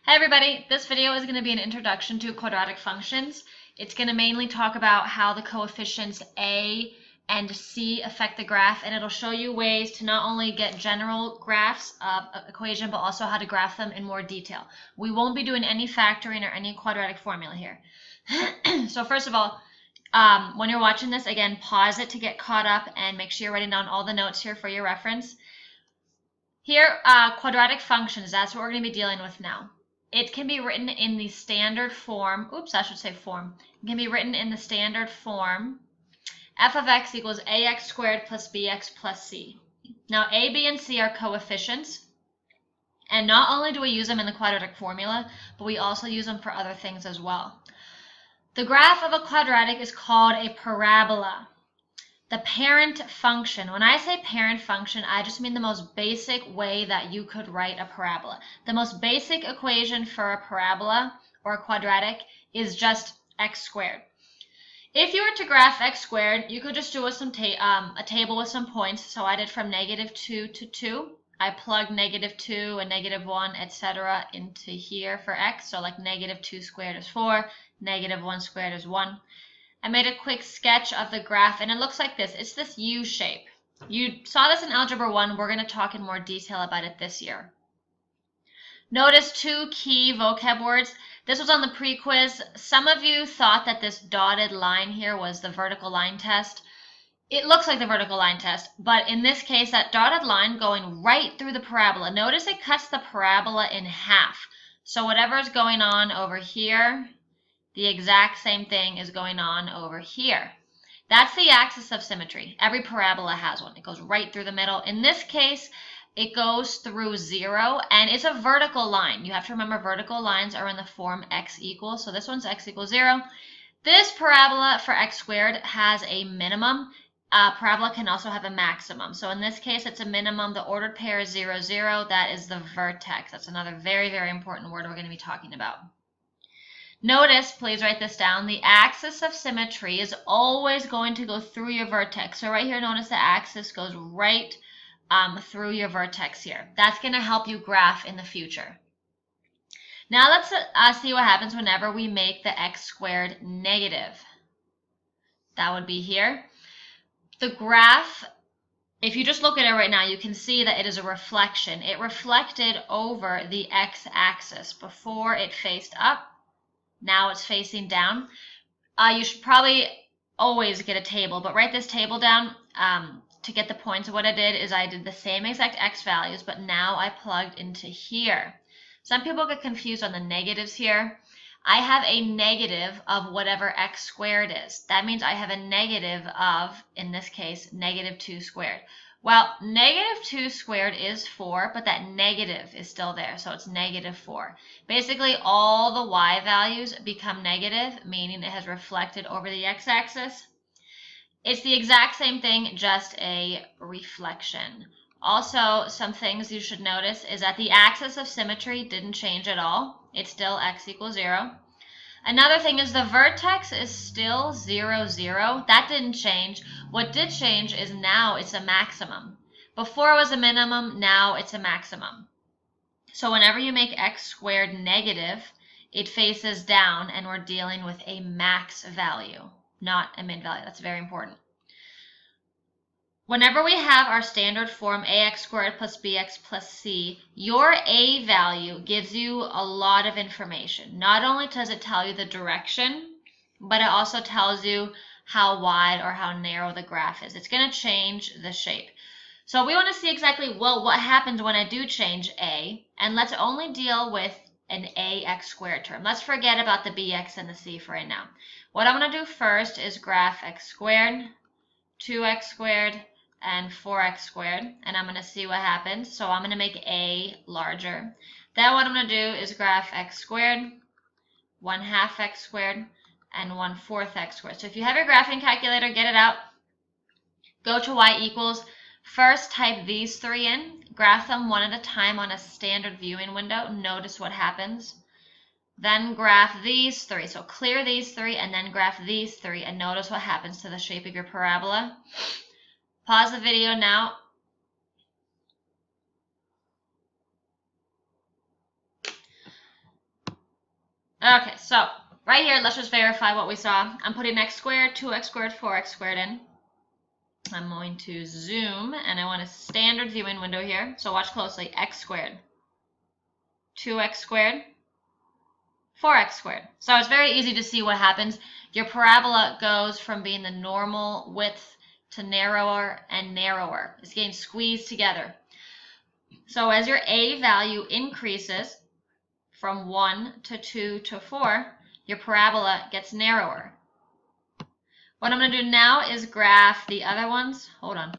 Hi everybody, this video is going to be an introduction to quadratic functions. It's going to mainly talk about how the coefficients a and c affect the graph, and it'll show you ways to not only get general graphs of an equation, but also how to graph them in more detail. We won't be doing any factoring or any quadratic formula here. So first of all, when you're watching this, again, pause it to get caught up and make sure you're writing down all the notes here for your reference. Here, quadratic functions, that's what we're going to be dealing with now. It can be written in the standard form, It can be written in the standard form, f of x equals ax squared plus bx plus c. Now, a, b, and c are coefficients, and not only do we use them in the quadratic formula, but we also use them for other things as well. The graph of a quadratic is called a parabola. The parent function, when I say parent function, I just mean the most basic way that you could write a parabola. The most basic equation for a parabola or a quadratic is just x squared. If you were to graph x squared, you could just do a table with some points. So I did from -2 to 2. I plugged -2 and -1, etc. into here for x. So like -2 squared is 4, -1 squared is 1. I made a quick sketch of the graph, and it looks like this. It's this U shape. You saw this in Algebra 1. We're going to talk in more detail about it this year. Notice two key vocab words. This was on the pre-quiz. Some of you thought that this dotted line here was the vertical line test. It looks like the vertical line test, but in this case, that dotted line going right through the parabola. Notice it cuts the parabola in half. So whatever is going on over here, the exact same thing is going on over here. That's the axis of symmetry. Every parabola has one. It goes right through the middle. In this case, it goes through 0, and it's a vertical line. You have to remember vertical lines are in the form x equals. So this one's x equals 0. This parabola for x squared has a minimum. Parabola can also have a maximum. So in this case, it's a minimum. The ordered pair is 0, 0. That is the vertex. That's another very, very important word we're going to be talking about. Notice, please write this down, the axis of symmetry is always going to go through your vertex. So right here, notice the axis goes right through your vertex here. That's going to help you graph in the future. Now let's see what happens whenever we make the x squared negative. That would be here. The graph, if you just look at it right now, you can see that it is a reflection. It reflected over the x-axis before it faced up. Now it's facing down. You should probably always get a table, but write this table down to get the points. What I did is I did the same exact x values, but now I plugged into here. Some people get confused on the negatives here. I have a negative of whatever x squared is. That means I have a negative of, in this case, -2 squared. Well, -2 squared is 4, but that negative is still there, so it's -4. Basically, all the y values become negative, meaning it has reflected over the x-axis. It's the exact same thing, just a reflection. Also, some things you should notice is that the axis of symmetry didn't change at all. It's still x equals 0. Another thing is the vertex is still 0, 0. That didn't change. What did change is now it's a maximum. Before it was a minimum, now it's a maximum. So whenever you make x squared negative, it faces down, and we're dealing with a max value, not a min value. That's very important. Whenever we have our standard form ax squared plus bx plus c, your a value gives you a lot of information. Not only does it tell you the direction, but it also tells you how wide or how narrow the graph is. It's going to change the shape. So we want to see exactly, well, what happens when I do change a, and let's only deal with an ax squared term. Let's forget about the bx and the c for right now. What I'm going to do first is graph x squared, 2x squared, and 4x squared, and I'm going to see what happens. So I'm going to make a larger. Then what I'm going to do is graph x squared, 1/2 x squared, and 1/4 x squared. So if you have your graphing calculator, get it out. Go to y equals. First, type these three in. Graph them one at a time on a standard viewing window. Notice what happens. Then graph these three. So clear these three, and then graph these three, and notice what happens to the shape of your parabola. Pause the video now. Okay, so right here, let's just verify what we saw. I'm putting x squared, 2x squared, 4x squared in. I'm going to zoom, and I want a standard viewing window here. So watch closely. X squared, 2x squared, 4x squared. So it's very easy to see what happens. Your parabola goes from being the normal width to narrower and narrower. It's getting squeezed together. So as your a value increases from 1 to 2 to 4, your parabola gets narrower. What I'm going to do now is graph the other ones. Hold on.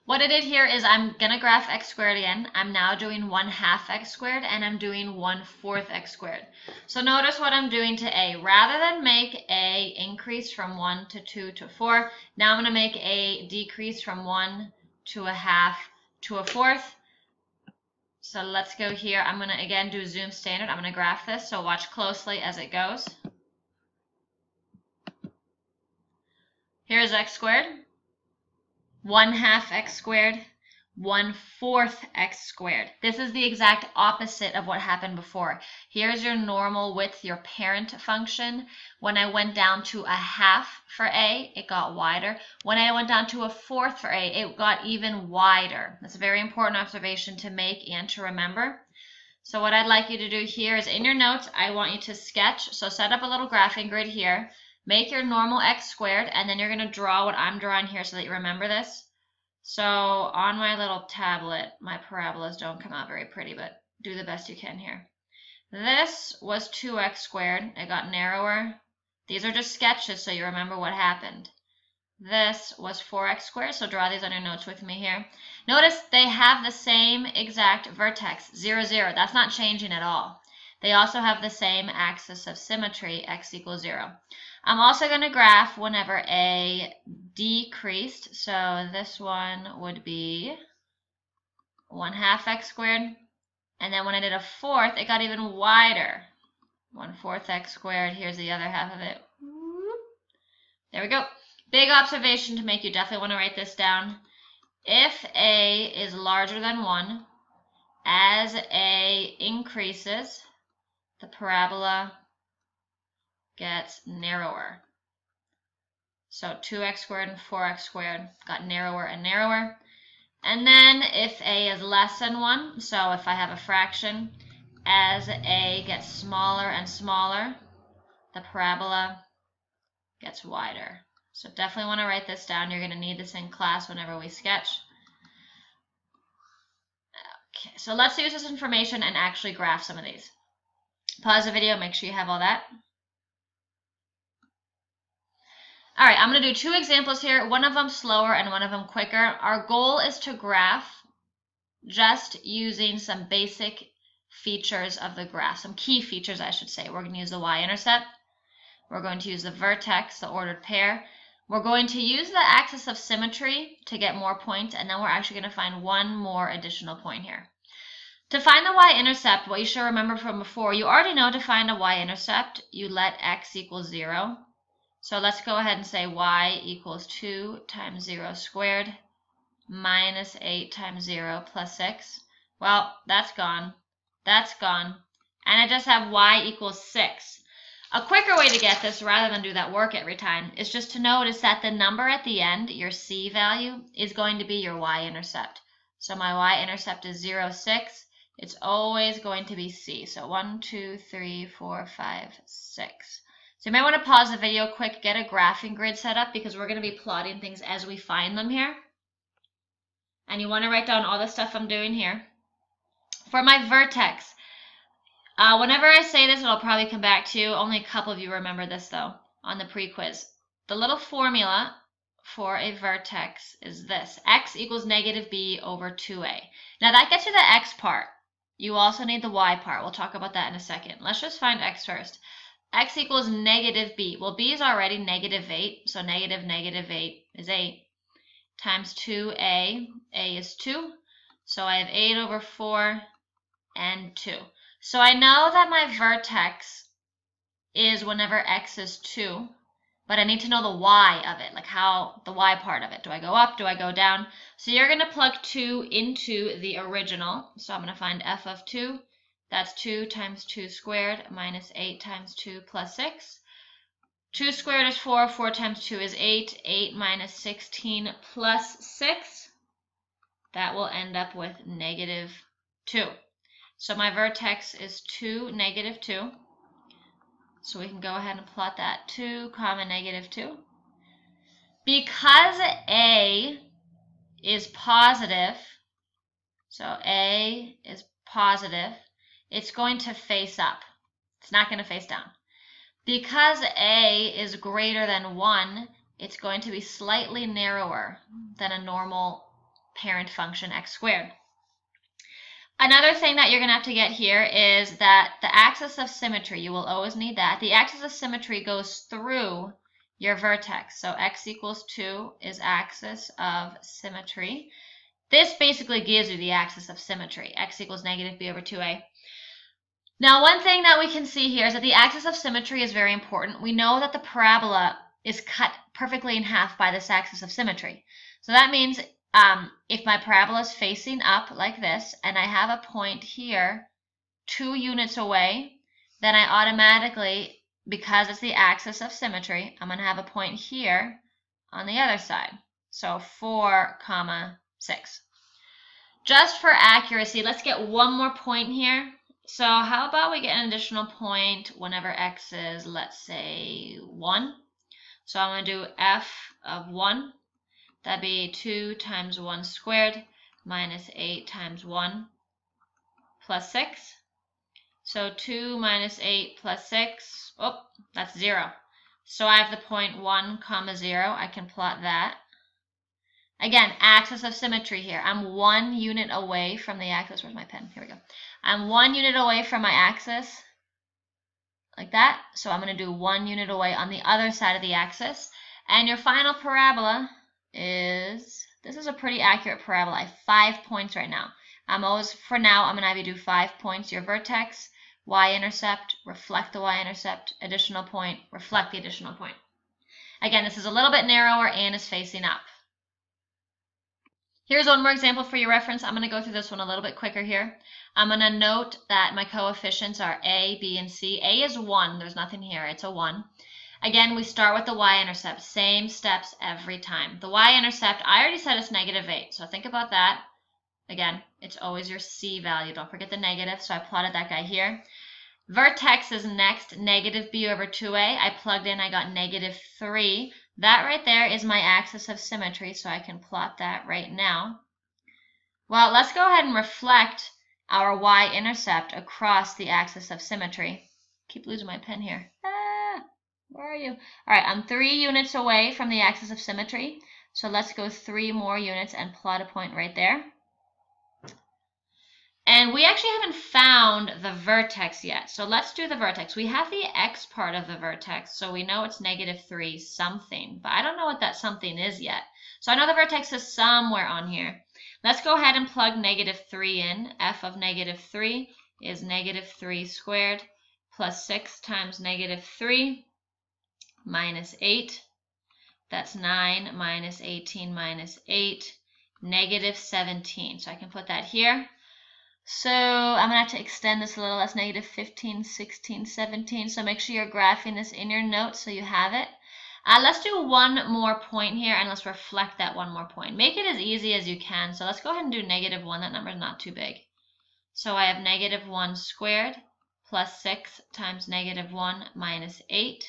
What I did here is I'm going to graph x squared again. I'm now doing 1/2 x squared, and I'm doing 1/4 x squared. So notice what I'm doing to a. Rather than make a increase from 1 to 2 to 4, now I'm going to make a decrease from 1 to 1/2 to 1/4. So let's go here. I'm going to again do zoom standard. I'm going to graph this, so watch closely as it goes. Here's x squared, 1/2 x squared, 1/4 x squared. This is the exact opposite of what happened before. Here's your normal width, your parent function. When I went down to 1/2 for a, it got wider. When I went down to 1/4 for a, it got even wider. That's a very important observation to make and to remember. So what I'd like you to do here is in your notes, I want you to sketch. So set up a little graphing grid here. Make your normal x squared, and then you're going to draw what I'm drawing here so that you remember this. So on my little tablet, my parabolas don't come out very pretty, but do the best you can here. This was 2x squared. It got narrower. These are just sketches so you remember what happened. This was 4x squared, so draw these on your notes with me here. Notice they have the same exact vertex, 0, 0. That's not changing at all. They also have the same axis of symmetry, x equals 0. I'm also going to graph whenever a decreased, so this one would be 1/2 x squared, and then when I did 1/4, it got even wider. 1/4 x squared, here's the other half of it. There we go. Big observation to make, you definitely want to write this down. If a is larger than 1, as a increases, the parabola gets narrower. So 2x squared and 4x squared got narrower and narrower. And then if a is less than 1, so if I have a fraction, as a gets smaller and smaller, the parabola gets wider. So definitely want to write this down. You're going to need this in class whenever we sketch. Okay, so let's use this information and actually graph some of these. Pause the video, make sure you have all that. All right, I'm going to do 2 examples here, one of them slower and one of them quicker. Our goal is to graph just using some basic features of the graph, some key features, I should say. We're going to use the y-intercept. We're going to use the vertex, the ordered pair. We're going to use the axis of symmetry to get more points, and then we're actually going to find one more additional point here. To find the y-intercept, what you should remember from before, you already know to find a y-intercept, you let x equal 0. So let's go ahead and say y equals 2 times 0 squared minus 8 times 0 plus 6. Well, that's gone. That's gone. And I just have y equals 6. A quicker way to get this, rather than do that work every time, is just to notice that the number at the end, your c value, is going to be your y-intercept. So my y-intercept is 0, 6. It's always going to be c. So 1, 2, 3, 4, 5, 6. So you might want to pause the video quick, get a graphing grid set up, because we're going to be plotting things as we find them here. And you want to write down all the stuff I'm doing here. For my vertex, whenever I say this, it'll probably come back to you. Only a couple of you remember this, though, on the pre-quiz. The little formula for a vertex is this. X equals negative b over 2a. Now, that gets you the x part. You also need the y part. We'll talk about that in a second. Let's just find x first. X equals negative b. Well, b is already negative 8, so negative 8 is 8 times 2a. A is 2, so I have 8 over 4 and 2. So I know that my vertex is whenever x is 2, but I need to know the y of it, like how the y part of it. Do I go up? Do I go down? So you're going to plug 2 into the original. So I'm going to find f of 2 That's 2 times 2 squared minus 8 times 2 plus 6. 2 squared is 4. 4 times 2 is 8. 8 minus 16 plus 6. That will end up with negative 2. So my vertex is 2, negative 2. So we can go ahead and plot that 2, negative 2. Because A is positive, so A is positive, it's going to face up. It's not going to face down. Because A is greater than 1, it's going to be slightly narrower than a normal parent function x squared. Another thing that you're going to have to get here is that the axis of symmetry, you will always need that. The axis of symmetry goes through your vertex. So x equals 2 is axis of symmetry. This basically gives you the axis of symmetry. X equals negative b over 2a. Now, one thing that we can see here is that the axis of symmetry is very important. We know that the parabola is cut perfectly in half by this axis of symmetry. So that means if my parabola is facing up like this, and I have a point here 2 units away, then I automatically, because it's the axis of symmetry, I'm going to have a point here on the other side. So 4, 6. Just for accuracy, let's get one more point here. So how about we get an additional point whenever x is, let's say, 1. So I'm going to do f of 1. That'd be 2 times 1 squared minus 8 times 1 plus 6. So 2 minus 8 plus 6, oh, that's 0. So I have the point 1, 0. I can plot that. Again, axis of symmetry here. I'm 1 unit away from the axis. Where's my pen? Here we go. I'm 1 unit away from my axis, like that. So I'm going to do 1 unit away on the other side of the axis. And your final parabola is, this is a pretty accurate parabola. I have 5 points right now. For now, I'm going to have you do 5 points. Your vertex, y-intercept, reflect the y-intercept, additional point, reflect the additional point. Again, this is a little bit narrower and is facing up. Here's one more example for your reference. I'm going to go through this one a little bit quicker here. I'm going to note that my coefficients are a, b, and c. A is 1. There's nothing here. It's a 1. Again, we start with the y-intercept. Same steps every time. The y-intercept, I already said it's negative 8. So think about that. Again, it's always your c value. Don't forget the negative. So I plotted that guy here. Vertex is next, negative b over 2a. I plugged in, I got negative 3. That right there is my axis of symmetry, so I can plot that right now. Well, let's go ahead and reflect our y-intercept across the axis of symmetry. Keep losing my pen here. Where are you? All right, I'm 3 units away from the axis of symmetry, so let's go 3 more units and plot a point right there. And we actually haven't found the vertex yet, so let's do the vertex. We have the x part of the vertex, so we know it's negative 3 something, but I don't know what that something is yet. So I know the vertex is somewhere on here. Let's go ahead and plug negative 3 in. F of negative 3 is negative 3 squared plus 6 times negative 3 minus 8. That's 9 minus 18 minus 8, negative 17. So I can put that here. So I'm going to have to extend this a little. That's negative 15, 16, 17. So make sure you're graphing this in your notes so you have it. Let's do one more point here, and let's reflect that one more point. Make it as easy as you can. So let's go ahead and do negative 1. That number is not too big. So I have negative 1 squared plus 6 times negative 1 minus 8.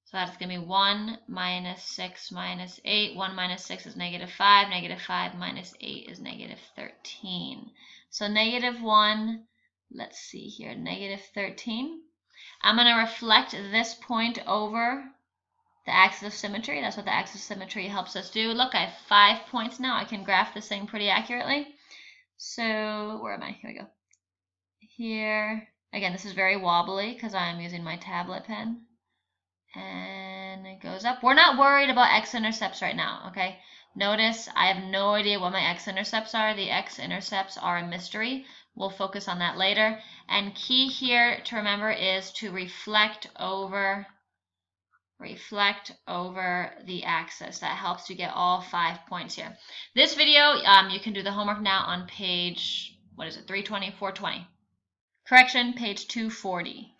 So that's going to be 1 minus 6 minus 8. 1 minus 6 is negative 5. Negative 5 minus 8 is negative 13. So negative 1, let's see here, negative 13. I'm going to reflect this point over the axis of symmetry. That's what the axis of symmetry helps us do. Look, I have 5 points now. I can graph this thing pretty accurately. So where am I? Here we go. Here. Again, this is very wobbly because I'm using my tablet pen. And it goes up. We're not worried about x-intercepts right now, okay? Notice I have no idea what my x-intercepts are. The x-intercepts are a mystery. We'll focus on that later. And key here to remember is to reflect over the axis. That helps you get all 5 points here. This video, you can do the homework now on page, 320, 420. Correction, page 240.